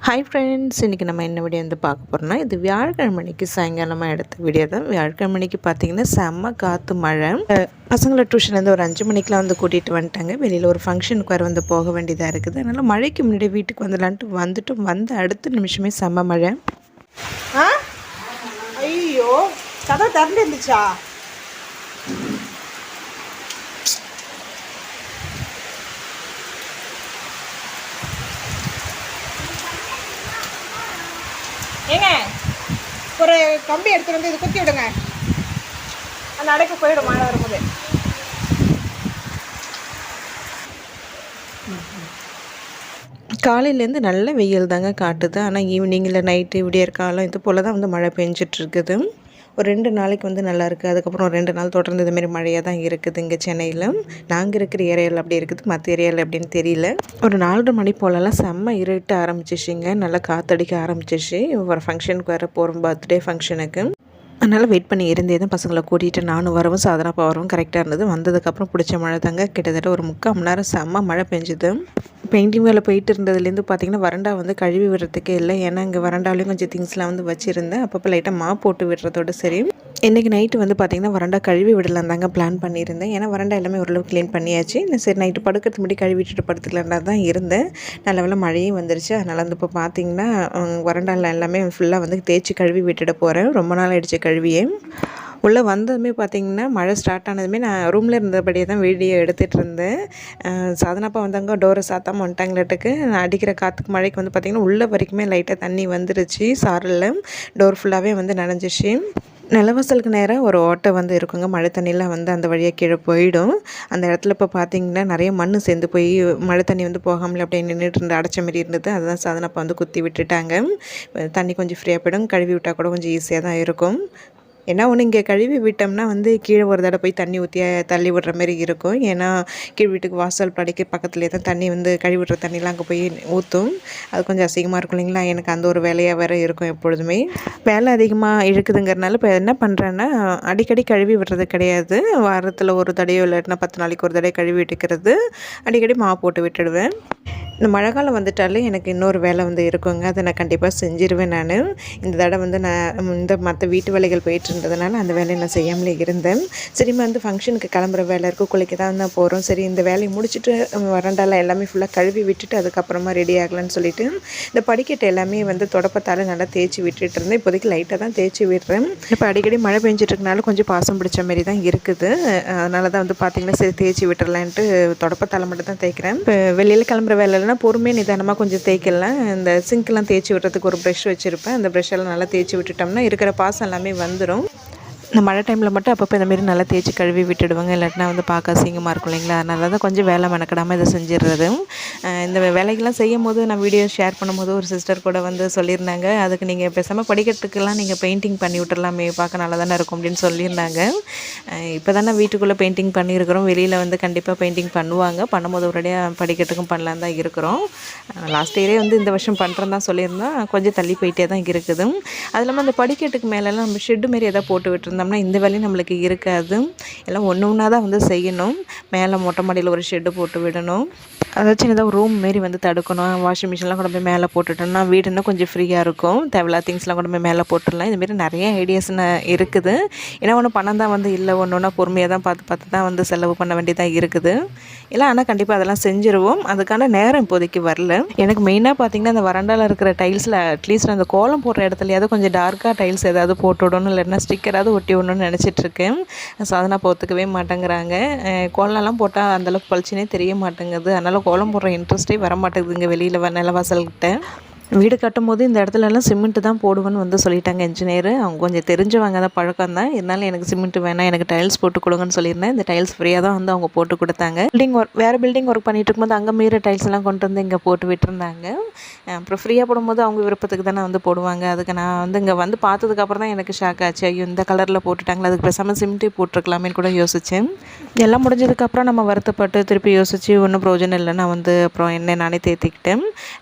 Hi friends, இன்றைக்கி நம்ம என்ன வீடியோ வந்து பார்க்க போகிறோம்னா, இது வியாழக்கிழமைக்கு சாயங்காலமாக எடுத்த வீடியோ தான். வியாழக்கிழமைக்கு பார்த்திங்கன்னா செம்ம காற்று மழை. பசங்களை டியூஷன்லேருந்து ஒரு 5 மணிக்கெலாம் வந்து கூட்டிகிட்டு வந்துட்டாங்க. வெளியில் ஒரு ஃபங்க்ஷனுக்கு வேறு வந்து போக வேண்டியதாக இருக்குது. அதனால் மழைக்கு முன்னாடி வீட்டுக்கு வந்துட்டு வந்து அடுத்த நிமிஷமே செம்ம மழை. ஐயோ, கதை திறந்து இருந்துச்சா? ஏங்க, ஒரு கம்பி எடுத்துகிட்டு வந்து இது குத்தி விடுங்க. அந்த அடைக்கு போயிடும் மழை வரும்போது. காலையிலேருந்து நல்ல வெயில் தாங்க காட்டுது. ஆனால் ஈவினிங்கில் நைட்டு விடியற் காலம் இது போல் தான் வந்து மழை பெஞ்சிட்ருக்குது. ஒரு 2 நாளைக்கு வந்து நல்லாயிருக்கு. அதுக்கப்புறம் 2 நாள் தொடர்ந்து இதுமாரி மழையாக தான் இருக்குது இங்கே சென்னையில். நாங்கள் இருக்கிற ஏரியாவில் அப்படி இருக்குது, மற்ற ஏரியாவில் எப்படின்னு தெரியல. ஒரு 4:30 மணி போலலாம் செம்ம இருட்ட ஆரம்பிச்சிச்சிங்க. நல்லா காற்றடிக்க ஆரம்பிச்சிச்சு. ஒரு ஃபங்க்ஷனுக்கு வேறு போகிறோம், பர்த்டே ஃபங்க்ஷனுக்கு. அதனால் வெயிட் பண்ணி இருந்தே தான் பசங்களை கூட்டிகிட்டு நானும் வரவும் சாதனாப்பா வரவும் கரெக்டாக இருந்தது. வந்ததுக்கப்புறம் பிடிச்ச மழை தாங்க. கிட்டத்தட்ட ஒரு 3/4 மணி நேரம் செம்ம மழை பெஞ்சுது. பெயிண்டிங் வேலை போயிட்டு இருந்ததுலேருந்து பார்த்திங்கன்னா வரண்டா வந்து கழுவி விடுறதுக்கே இல்லை. ஏன்னா இங்கே வரண்டாலையும் கொஞ்சம் திங்ஸ்லாம் வந்து வச்சுருந்தேன். அப்பப்போ லைட்டாக மாப் போட்டு விடுறதோடு சரி. இன்றைக்கி நைட்டு வந்து பார்த்திங்கன்னா வரண்டா கழுவி விடலாம் தாங்க பிளான் பண்ணியிருந்தேன். ஏன்னா வரண்டா எல்லாமே ஓரளவு க்ளீன் பண்ணியாச்சு. சரி நைட்டு படுக்கிறதுக்கு முன்னாடி கழுவி விட்டுட்டு படுத்துக்கலான்டா தான் இருந்தேன். நல்ல வேளை மழையும் வந்துருச்சு. அதனால் வந்து இப்போ பார்த்திங்கன்னா வரண்டாவில் எல்லாமே ஃபுல்லாக வந்து தேய்ச்சி கழுவி விட்டுட போகிறேன். ரொம்ப நாள் ஆகிடுச்சு கழுவியே. உள்ளே வந்ததுமே பார்த்திங்கன்னா மழை ஸ்டார்ட் ஆனதுமே நான் ரூமில் இருந்தபடியே தான் வீடியோ எடுத்துகிட்டு இருந்தேன். சாதனாப்பா வந்தாங்க, டோரை சாத்தாமல் வந்துட்டாங்களாட்டுக்கு. நான் அடிக்கிற காற்றுக்கு மழைக்கு வந்து பார்த்திங்கன்னா உள்ளே வரைக்குமே லைட்டாக தண்ணி வந்துருச்சு. சாரலில் டோர் ஃபுல்லாகவே வந்து நனைஞ்சிச்சு. நிலவாசலுக்கு நேராக ஒரு ஓட்டை வந்து இருக்குங்க. மழை தண்ணியெலாம் வந்து அந்த வழியாக கீழே போயிடும். அந்த இடத்துல இப்போ பார்த்திங்கன்னா நிறைய மண் சேர்ந்து போய் மழை தண்ணி வந்து போகாமல் அப்படியே நின்றுட்டு இருந்து அடைச்ச மாரி இருந்தது. அதுதான் சாதனாப்பா வந்து குத்தி விட்டுட்டாங்க. தண்ணி கொஞ்சம் ஃப்ரீயாக போயிடும். கழுவி விட்டால் கூட கொஞ்சம் ஈஸியாக தான் இருக்கும். ஏன்னா ஒன்று இங்கே கழுவி விட்டோம்னா வந்து கீழே ஒரு தடவை போய் தண்ணி ஊற்றி தள்ளி விடுற மாதிரி இருக்கும். ஏன்னா கீழ் வீட்டுக்கு வாசல் படிக்க பக்கத்துலேயே தான் தண்ணி வந்து கழுவி விடுற தண்ணிலாம் அங்கே போய் ஊற்றும். அது கொஞ்சம் அசிங்கமாக இருக்கும் இல்லைங்களா. எனக்கு அந்த ஒரு வேலையாக வேறு இருக்கும் எப்பொழுதுமே. வேலை அதிகமாக இழுக்குதுங்கிறனால இப்போ என்ன பண்ணுறேன்னா அடிக்கடி கழுவி விடுறது கிடையாது. வாரத்தில் ஒரு தடையோ இல்லைன்னா 10 நாளைக்கு ஒரு தடவை கழுவி விட்டுக்கிறது. அடிக்கடி மாவு போட்டு விட்டுடுவேன். இந்த மழை காலம் வந்துட்டாலே எனக்கு இன்னொரு வேலை வந்து இருக்குங்க. அதை நான் கண்டிப்பாக செஞ்சிருவேன். நான் இந்த தடவை வந்து நான் மற்ற வீட்டு வேலைகள் போயிட்டு இருந்ததுனால அந்த வேலையை நான் செய்யாமலே இருந்தேன். சரிம்மா வந்து ஃபங்க்ஷனுக்கு கிளம்புற வேலை இருக்குது, குளிக்க தான் போகிறோம். சரி இந்த வேலையை முடிச்சுட்டு வரண்டால எல்லாமே ஃபுல்லாக கழுவி விட்டுட்டு அதுக்கப்புறமா ரெடி ஆகலான்னு சொல்லிட்டு இந்த படிக்கட்டு எல்லாமே வந்து தொடப்பத்தால் நல்லா தேய்ச்சி விட்டுட்டு இருந்தேன். இப்போதைக்கு லைட்டாக தான் தேய்ச்சி விடுறேன். இப்போ அடிக்கடி மழை பெஞ்சிட்ருக்கனால கொஞ்சம் பாசம் பிடிச்ச மாதிரி தான் இருக்குது. அதனால தான் வந்து பார்த்திங்கன்னா சரி தேய்ச்சி விட்டுறலான்ட்டு தொடப்பத்தால் மட்டும் தான் தேய்க்கிறேன். இப்போ வெளியில் கிளம்புற வேலை பொறுமையாக நிதானமாக கொஞ்சம் தேய்க்கலாம். இந்த சிங்க்லாம் தேய்ச்சி விடுறதுக்கு ஒரு ப்ரெஷ் வச்சுருப்பேன். அந்த ப்ரெஷ்ஷெல்லாம் நல்லா தேய்ச்சி விட்டுட்டோம்னா இருக்கிற பாசம் எல்லாமே வந்துடும். இந்த மழை டைமில் மட்டும் அப்பப்போ இந்தமாரி நல்லா தேய்ச்சி கழுவி விட்டுடுவாங்க. இல்லாட்டினா வந்து பார்க்க அசிங்கமாக இருக்கும் இல்லைங்களா. அதனால தான் கொஞ்சம் வேலை மெனக்கிடாமல் இதை செஞ்சிடுறது. இந்த வேலைகள்லாம் செய்யும் போது நான் வீடியோ ஷேர் பண்ணும்போது ஒரு சிஸ்டர் கூட வந்து சொல்லியிருந்தாங்க, அதுக்கு நீங்கள் பேசாமல் படிக்கிறதுக்கெல்லாம் நீங்கள் பெயிண்டிங் பண்ணி விட்டுறலாமே, பார்க்க நல்லா தானே இருக்கும் அப்படின்னு சொல்லியிருந்தாங்க. இப்போ தானே வீட்டுக்குள்ளே பெயிண்டிங் பண்ணியிருக்கிறோம். வெளியில் வந்து கண்டிப்பாக பெயிண்டிங் பண்ணுவாங்க. பண்ணும்போது ஒரேடியாக படிக்கிறதுக்கும் பண்ணலாம் தான் இருக்கிறோம். லாஸ்ட் இயரே வந்து இந்த வருஷம் பண்ணுறேன்னு தான் சொல்லியிருந்தோம். கொஞ்சம் தள்ளி போயிட்டே தான் இருக்குது. அது இல்லாமல் அந்த படிக்கட்டுக்கு மேலெல்லாம் நம்ம ஷெட்டு மாரி எதாவது போட்டு விட்டுருந்தோம்னா இந்த வேலையும் நம்மளுக்கு இருக்காது. எல்லாம் ஒன்று ஒன்றா தான் வந்து செய்யணும். மேலே மொட்டை மாடியில் ஒரு ஷெட்டு போட்டு விடணும். அதாச்சும் சின்னதாக ஒரு ரூம் மாரி வந்து தடுக்கணும். வாஷிங் மிஷின்லாம் கொண்டு போய் மேலே போட்டுட்டோம்னா வீடு இன்னும் கொஞ்சம் ஃப்ரீயாக இருக்கும். தேவையில்லாத திங்ஸ்லாம் கொண்டு போய் மேலே போட்டுடலாம். இதுமாரி நிறைய ஐடியாஸ் இருக்குது. ஏன்னா ஒன்று பணம் தான் வந்து இல்லை, ஒன்று ஒன்றா பொறுமையாக தான் பார்த்து தான் வந்து செலவு பண்ண வேண்டியதாக இருக்குது. இல்லை ஆனால் கண்டிப்பாக அதெல்லாம் செஞ்சுருவோம். அதுக்கான நேரம் இப்போதைக்கு வரல. எனக்கு மெயினாக பார்த்திங்கன்னா அந்த வரண்டாவில் இருக்கிற டைல்ஸில் அட்லீஸ்ட் அந்த கோலம் போடுற இடத்துலையாவது கொஞ்சம் டார்க்காக டைல்ஸ் ஏதாவது போட்டு விடணும், இல்லைன்னா ஸ்டிக்கராவது ஒட்டி விடணும்னு நினச்சிட்ருக்கேன். சாதனா ஒத்துக்கவே மாட்டேங்கிறாங்க. கோலம்லாம் போட்டால் அந்தளவுக்கு பளிச்சுனே தெரிய மாட்டேங்குது. அதனால் கோலம் போடுற இன்ட்ரெஸ்ட்டே வர மாட்டேங்குதுங்க வெளியில் நிலவாசல்கிட்ட. வீடு கட்டும்போது இந்த இடத்துலலாம் சிமெண்ட்டு தான் போடுவேன்னு வந்து சொல்லிட்டாங்க இன்ஜினியர். அவங்க கொஞ்சம் தெரிஞ்சவங்க தான், பழக்கம் தான். இருந்தாலும் எனக்கு சிமெண்ட்டு வேணாம், எனக்கு டைல்ஸ் போட்டு கொடுங்கன்னு சொல்லியிருந்தேன். இந்த டைல்ஸ் ஃப்ரீயாக தான் வந்து அவங்க போட்டு கொடுத்தாங்க. வேறு பில்டிங் ஒர்க் பண்ணிகிட்டு இருக்கும்போது அங்கே மீற டைல்ஸ் எல்லாம் கொண்டு வந்து இங்கே போட்டு விட்டுருந்தாங்க. அப்புறம் ஃப்ரீயாக போடும்போது அவங்க விருப்பத்துக்கு தானே வந்து போடுவாங்க. அதுக்கு நான் வந்து இங்கே வந்து பார்த்ததுக்கப்புறம் தான் எனக்கு ஷாக் ஆச்சு. ஐயோ இந்த கலரில் போட்டுட்டாங்களா, அதுக்கு பேசாமல் சிமெண்ட்டே போட்டிருக்கலாமேன்னு கூட யோசித்தேன். எல்லாம் முடிஞ்சதுக்கப்புறம் நம்ம வருத்தப்பட்டு திருப்பி யோசித்து ஒன்றும் ப்ரோஜனம் இல்லை. நான் வந்து அப்புறம் என்ன நானே தேர்த்திக்கிட்டேன்.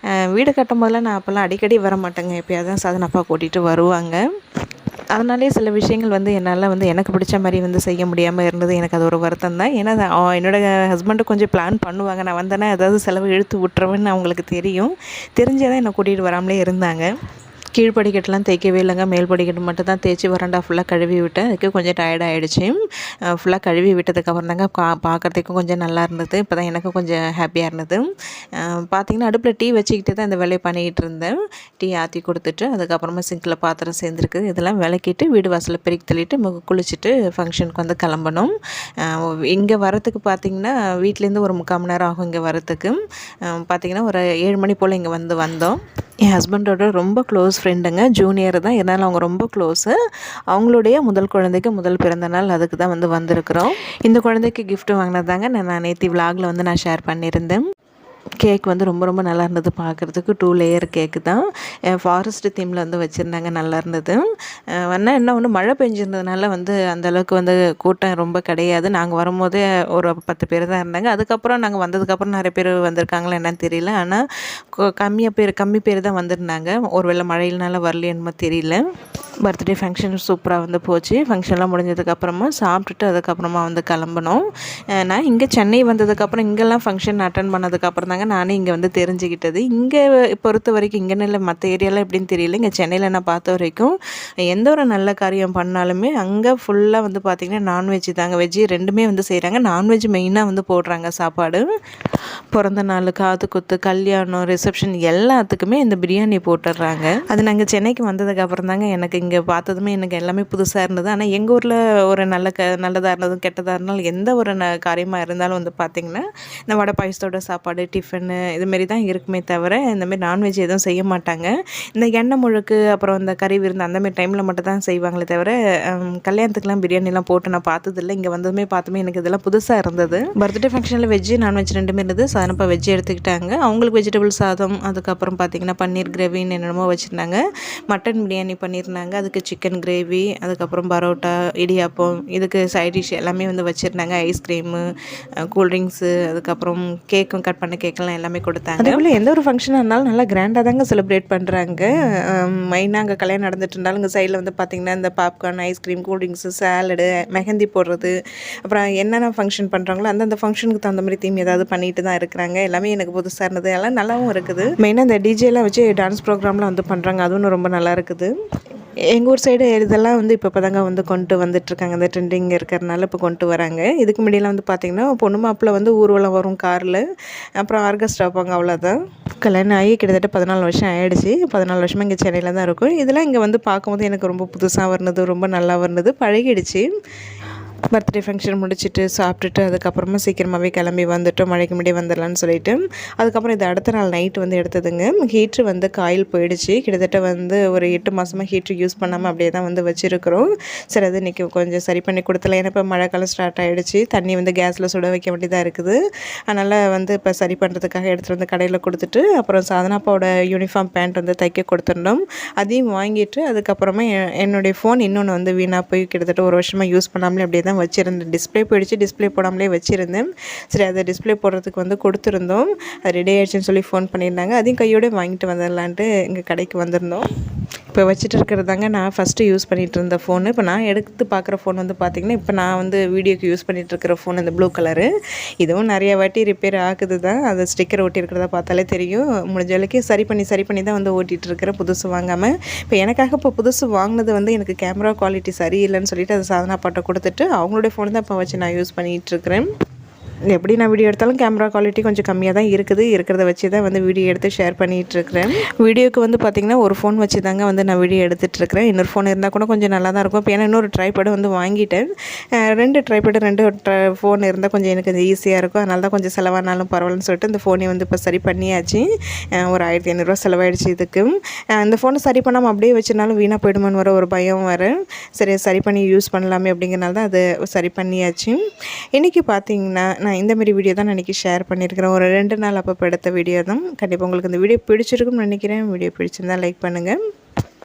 வீடு கட்டும் போதெல்லாம் நான் அப்போல்லாம் அடிக்கடி வர மாட்டேங்க. எப்போயாவது தான் சாதனாப்பா கூட்டிகிட்டு வருவாங்க. அதனாலே சில விஷயங்கள் வந்து என்னால் வந்து எனக்கு பிடிச்ச மாதிரி வந்து செய்ய முடியாமல் இருந்தது. எனக்கு அது ஒரு வருத்தம் தான். ஏன்னா என்னோடய ஹஸ்பண்டு கொஞ்சம் பிளான் பண்ணுவாங்க. நான் வந்தேன்னா ஏதாவது செலவு இழுத்து விட்டுருவேன்னு அவங்களுக்கு தெரியும். தெரிஞ்சே தான் என்னை கூட்டிகிட்டு வராமலே இருந்தாங்க. கீழ் படிக்கட்டுலாம் தேய்க்கவே இல்லைங்க. மேல் படிக்கட்டு மட்டும் தான் தேய்ச்சி வராண்டா ஃபுல்லாக கழுவி விட்டேன். அதுக்கு கொஞ்சம் டயர்ட் ஆகிடுச்சு. ஃபுல்லாக கழுவி விட்டதுக்கப்புறம் தாங்க பார்க்குறதுக்கும் கொஞ்சம் நல்லா இருந்தது. இப்போ தான் எனக்கும் கொஞ்சம் ஹாப்பியாக இருந்தது. பார்த்திங்கன்னா அடுப்பில் டீ வச்சுக்கிட்டு தான் இந்த வேலையை பண்ணிக்கிட்டு இருந்தேன். டீ ஆற்றி கொடுத்துட்டு அதுக்கப்புறமா சிங்கில் பாத்திரம் சேர்ந்துருக்குது. இதெல்லாம் விளக்கிட்டு வீடு வாசலில் பெருக்கி தள்ளிட்டு குளிச்சுட்டு ஃபங்க்ஷனுக்கு வந்து கிளம்பணும். இங்கே வரத்துக்கு பார்த்திங்கன்னா வீட்டிலேருந்து ஒரு 3/4 மணி நேரம் ஆகும் இங்கே வரத்துக்கு. பார்த்திங்கன்னா ஒரு 7 மணி போல் இங்கே வந்தோம். என் ஹஸ்பண்டோட ரொம்ப க்ளோஸ் ஃப்ரெண்டுங்க. ஜூனியர் தான், இருந்தாலும் அவங்க ரொம்ப க்ளோஸு. அவங்களுடைய முதல் குழந்தைக்கு முதல் பிறந்த நாள், அதுக்கு தான் வந்திருக்கிறோம். இந்த குழந்தைக்கு கிஃப்ட் வாங்கினது தாங்க நான் நேற்று விலாகில் நான் ஷேர் பண்ணியிருந்தேன். கேக் ரொம்ப ரொம்ப நல்லா இருந்தது பார்க்குறதுக்கு. 2 லேயர் கேக்கு தான். ஃபாரஸ்ட் தீமில் வச்சுருந்தாங்க, நல்லா இருந்தது. என்ன ஒன்று மழை பெஞ்சிருந்ததுனால அந்தளவுக்கு கூட்டம் ரொம்ப கிடையாது. நாங்கள் வரும்போதே ஒரு 10 பேர் தான் இருந்தாங்க. அதுக்கப்புறம் நாங்கள் வந்ததுக்கப்புறம் நிறைய பேர் வந்திருக்காங்களா என்னன்னு தெரியல. ஆனால் கம்மி பேர் தான் வந்திருந்தாங்க. ஒரு வேளை மழையினால வரலையே என்னமோ தெரியல. பர்த்டே ஃபங்க்ஷன் சூப்பராக போச்சு. ஃபங்க்ஷன்லாம் முடிஞ்சதுக்கப்புறமா சாப்பிட்டுட்டு அதுக்கப்புறமா கிளம்பணும். நான் இங்கே சென்னை வந்ததுக்கப்புறம் இங்கெல்லாம் ஃபங்க்ஷன் அட்டன் பண்ணதுக்கப்புறம் தாங்க நானே இங்கே தெரிஞ்சுக்கிட்டது. இங்கே பொறுத்த வரைக்கும் இங்கேன்னு இல்லை, மற்ற ஏரியாலாம் எப்படின்னு தெரியல. இங்கே சென்னையில் நான் பார்த்த வரைக்கும் எந்த ஒரு நல்ல காரியம் பண்ணாலுமே அங்கே ஃபுல்லாக பார்த்திங்கன்னா நான்வெஜ் தாங்க. வெஜ்ஜு ரெண்டுமே செய்கிறாங்க. நான்வெஜ் மெயினாக போடுறாங்க சாப்பாடு. பிறந்த நாள், காது குத்து, கல்யாணம், ரிசப்ஷன் எல்லாத்துக்குமே இந்த பிரியாணி போட்டுடுறாங்க. அது நாங்கள் சென்னைக்கு வந்ததுக்கப்புறம் தாங்க எனக்கு இங்கே பார்த்ததுமே எனக்கு எல்லாமே புதுசாக இருந்தது. ஆனால் எங்கள் ஊரில் ஒரு நல்லதாக இருந்ததும் கெட்டதாக இருந்தாலும் எந்த ஒரு காரியமாக இருந்தாலும் பார்த்திங்கன்னா இந்த வடை பாயசத்தோட சாப்பாடு, டிஃபனு இதுமாரி தான் இருக்குமே தவிர இந்தமாரி நான்வெஜ் எதுவும் செய்ய மாட்டாங்க. இந்த எண்ணெய் முழுக்கு அப்புறம் இந்த கறி விருந்து அந்தமாரி டைமில் மட்டும் தான் செய்வாங்களே தவிர கல்யாணத்துக்குலாம் பிரியாணிலாம் போட்டு நான் பார்த்ததில்லை. இங்கே பார்த்ததுமே எனக்கு இதெல்லாம் புதுசாக இருந்தது. பர்த்டே ஃபங்க்ஷனில் வெஜ்ஜு நான்வெஜ் ரெண்டுமே இருந்தது. சாதனப்பா வெஜ்ஜு எடுத்துக்கிட்டாங்க. அவங்களுக்கு வெஜிடபிள் சாதம், அதுக்கப்புறம் பார்த்திங்கன்னா பன்னீர் கிரேவின்னு என்னென்னமோ வச்சுருந்தாங்க. மட்டன் பிரியாணி பண்ணியிருந்தாங்க. அதுக்கு சிக்கன் கிரேவி, அதுக்கப்புறம் பரோட்டா, இடியாப்பம், இதுக்கு சைட் டிஷ் எல்லாமே வச்சுருந்தாங்க. ஐஸ்கிரீமு, கூல்ட்ரிங்க்ஸு, அதுக்கப்புறம் கேக்கும் கட் பண்ண கேக்கெல்லாம் எல்லாமே கொடுத்தாங்க. அதேபோல் எந்த ஒரு ஃபங்க்ஷனாக இருந்தாலும் நல்லா கிராண்டாக தாங்க செலிப்ரேட் பண்ணுறாங்க. மெயினாக அங்கே கல்யாணம் நடந்துட்டு இருந்தாலும் இங்கே சைடில் பார்த்திங்கன்னா இந்த popcorn, ice cream, cool drinks, salad, mehndi போடுறது, அப்புறம் என்னென்ன ஃபங்க்ஷன் பண்ணுறாங்களோ அந்தந்த ஃபங்க்ஷனுக்கு தகுந்த மாதிரி தீம் ஏதாவது பண்ணிட்டு தான் இருக்கிறாங்க. எல்லாமே எனக்கு புதுசாக இருந்தது. எல்லாம் நல்லாவும் இருக்குது. மெயினாக இந்த டிஜேலாம் வச்சு டான்ஸ் ப்ரோக்ராம்லாம் பண்ணுறாங்க. அதுவும் ரொம்ப நல்லா இருக்குது. எங்கள் ஊர் சைடு இதெல்லாம் இப்போ தாங்க கொண்டு வந்துட்டுருக்காங்க. அந்த ட்ரெண்டிங் இருக்கிறதுனால இப்போ கொண்டு வராங்க. இதுக்கு முன்னாடியெல்லாம் பார்த்திங்கன்னா பொண்ணு மாப்பிள்ளை ஊர்வலம் வரும் காரில், அப்புறம் ஆர்கெஸ்ட்ரா வைப்பாங்க, அவ்வளோதான். கல்யாணம் ஆகி கிட்டத்தட்ட 14 வருஷம் ஆகிடுச்சு. 14 வருஷமாக இங்கே சென்னையில் தான் இருக்கும். இதெல்லாம் இங்கே பார்க்கும்போது எனக்கு ரொம்ப புதுசாக இருந்தது, ரொம்ப நல்லா இருந்தது, பழகிடுச்சு. பர்த்டே ஃபங்க்ஷன் முடிச்சுட்டு சாப்பிட்டுட்டு அதுக்கப்புறமா சீக்கிரமாகவே கிளம்பி வந்துட்டோம். மழைக்கு முன்னாடி வந்துடலான்னு சொல்லிட்டு. அதுக்கப்புறம் இது அடுத்த நாள் நைட்டு எடுத்ததுங்க. ஹீட்ரு காயில் போயிடுச்சு. கிட்டத்தட்ட ஒரு 8 மாதமாக ஹீட்ரு யூஸ் பண்ணாமல் அப்படியே தான் வச்சுருக்கிறோம். சரி, அது இன்றைக்கி கொஞ்சம் சரி பண்ணி கொடுத்துல. ஏன்னா இப்போ மழைக்காலம் ஸ்டார்ட் ஆகிடுச்சு. தண்ணி கேஸில் சுட வைக்க வேண்டியதாக இருக்குது. அதனால் இப்போ சரி பண்ணுறதுக்காக எடுத்துகிட்டு கடையில் கொடுத்துட்டு அப்புறம் சாதனாப்பாவோட யூனிஃபார்ம் பேண்ட் தைக்க கொடுத்துருந்தோம். அதையும் வாங்கிட்டு அதுக்கப்புறமா என்னுடைய ஃபோன் இன்னொன்று வீணாக போய் கிட்டத்தட்ட 1 வருஷமாக யூஸ் பண்ணாமலே அப்படியே தான் வச்சுருந்தேன். டிஸ்பிளே போயிடுச்சு. டிஸ்பிளே போடாமலே வச்சுருந்தேன். சரி, அதை டிஸ்பிளே போடுறதுக்கு கொடுத்துருந்தோம். அது ரெடி ஆகிடுச்சின்னு சொல்லி ஃபோன் பண்ணியிருந்தாங்க. அதையும் கையோடு வாங்கிட்டு வந்துடலான்ட்டு எங்கள் கடைக்கு வந்திருந்தோம். இப்போ வச்சுட்டு இருக்கிறது தாங்க நான் ஃபஸ்ட்டு யூஸ் பண்ணிகிட்டு இருந்த ஃபோனு. இப்போ நான் எடுத்து பார்க்குற ஃபோன் பார்த்திங்கன்னா இப்போ நான் வீடியோக்கு யூஸ் பண்ணிகிட்டு இருக்கிற ஃபோன் இந்த ப்ளூ கலரு. இதுவும் நிறைய வாட்டி ரிப்பேர் ஆகுது தான். அது ஸ்டிக்கர் ஒட்டியிருக்கிறத பார்த்தாலே தெரியும். முடிஞ்ச அளவுக்கு சரி பண்ணி தான் ஓட்டிகிட்டு இருக்கிறேன், புதுசு வாங்காமல். இப்போ எனக்காக இப்போ புதுசு வாங்கினது எனக்கு கேமரா குவாலிட்டி சரியில்லைன்னு சொல்லிட்டு அதை சாதனா பாட்டை கொடுத்துட்டு அவங்களுடைய ஃபோன் தான் இப்போ வச்சு நான் யூஸ் பண்ணிகிட்ருக்கிறேன். எப்படி நான் வீடியோ எடுத்தாலும் கேமரா குவாலிட்டி கொஞ்சம் கம்மியாக தான் இருக்குது. இருக்கிறத வச்சு தான் வீடியோ எடுத்து ஷேர் பண்ணிகிட்ருக்கிறேன். வீடியோக்கு பார்த்திங்கன்னா ஒரு ஃபோன் வச்சு தாங்க நான் வீடியோ எடுத்துகிட்ருக்கிறேன். இன்னொரு ஃபோன் இருந்தால் கூட கொஞ்சம் நல்லா தான் இருக்கும். இப்போ ஏன்னா இன்னொரு ட்ரைபேடு வாங்கிட்டேன். 2 ட்ரைபேடு 2 ஃபோன் இருந்தால் கொஞ்சம் எனக்கு அது ஈஸியாக இருக்கும். அதனால தான் கொஞ்சம் செலவானாலும் பரவாயில்லன்னு சொல்லிட்டு இந்த ஃபோனை இப்போ சரி பண்ணியாச்சு. ஒரு 1500 செலவாயிடுச்சு இதுக்கு. இந்த ஃபோனை சரி பண்ணாமல் அப்படியே வச்சுனாலும் வீணாக போயிடுமான்னு ஒரு பயம் வர. சரி பண்ணி யூஸ் பண்ணலாமே அப்படிங்கிறனால தான் அதை சரி பண்ணியாச்சு. இன்றைக்கி பார்த்திங்கன்னா நான் இந்தமாரி வீடியோ தான் நான் இன்றைக்கி ஷேர் பண்ணியிருக்கிறேன். ஒரு 2 நாள் அப்போ எடுத்த வீடியோ தான். கண்டிப்பாக உங்களுக்கு இந்த வீடியோ பிடிச்சிருக்குன்னு நினைக்கிறேன். வீடியோ பிடிச்சிருந்தால் லைக் பண்ணுங்கள்.